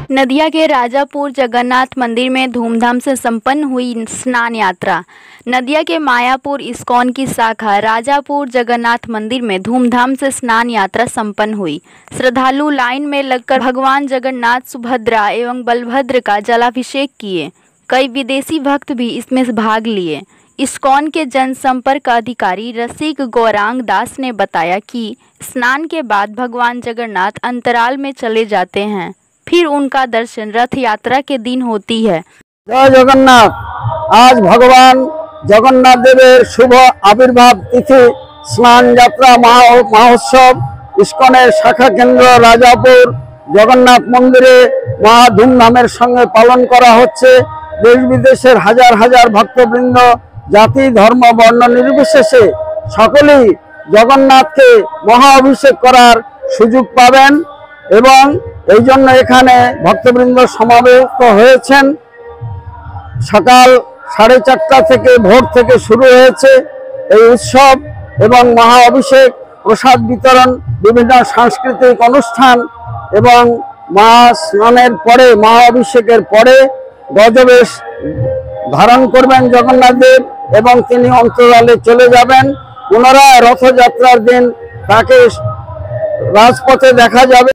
नदिया के राजापुर जगन्नाथ मंदिर में धूमधाम से संपन्न हुई स्नान यात्रा। नदिया के मायापुर इस्कॉन की शाखा राजापुर जगन्नाथ मंदिर में धूमधाम से स्नान यात्रा संपन्न हुई। श्रद्धालु लाइन में लगकर भगवान जगन्नाथ, सुभद्रा एवं बलभद्र का जलाभिषेक किए। कई विदेशी भक्त भी इसमें भाग लिए। इस्कॉन के जनसंपर्क अधिकारी रसिक गौरांग दास ने बताया कि स्नान के बाद भगवान जगन्नाथ अंतराल में चले जाते हैं, फिर उनका दर्शन रथ यात्रा के दिन होती है। जय जगन्नाथ। आज भगवान जगन्नाथ देवेर शुभ आविर्भाव तिथि स्नान यात्रा महोत्सव इस्कনের शाखा केंद्र राजापुर जगन्नाथ मंदिरे महा धूमधामेर संगे पालन करा होच्छे। देश विदेशेर हजार हजार भक्तबृंद जाति धर्म वर्ण निर्विशेषे सकलेई जगन्नाथके महा अभिषेक करार सुयोग पाबेन एवं এই জন্য এখানে ভক্তবৃন্দ সমাবেত হয়েছেন। সকাল 4:30 থেকে ভোর থেকে শুরু হয়েছে এই উৎসব এবং মহা অভিষেক, প্রসাদ বিতরণ, বিভিন্ন সাংস্কৃতিক অনুষ্ঠান এবং মহা স্নানের পরে মহা অভিষেকের পরে গজবেশ ধারণ করবেন জগন্নাথ দেব এবং তিনি অন্তরালে চলে যাবেন। পুনরায় রথযাত্রার দিন তাকে রাজপথে দেখা যাবে।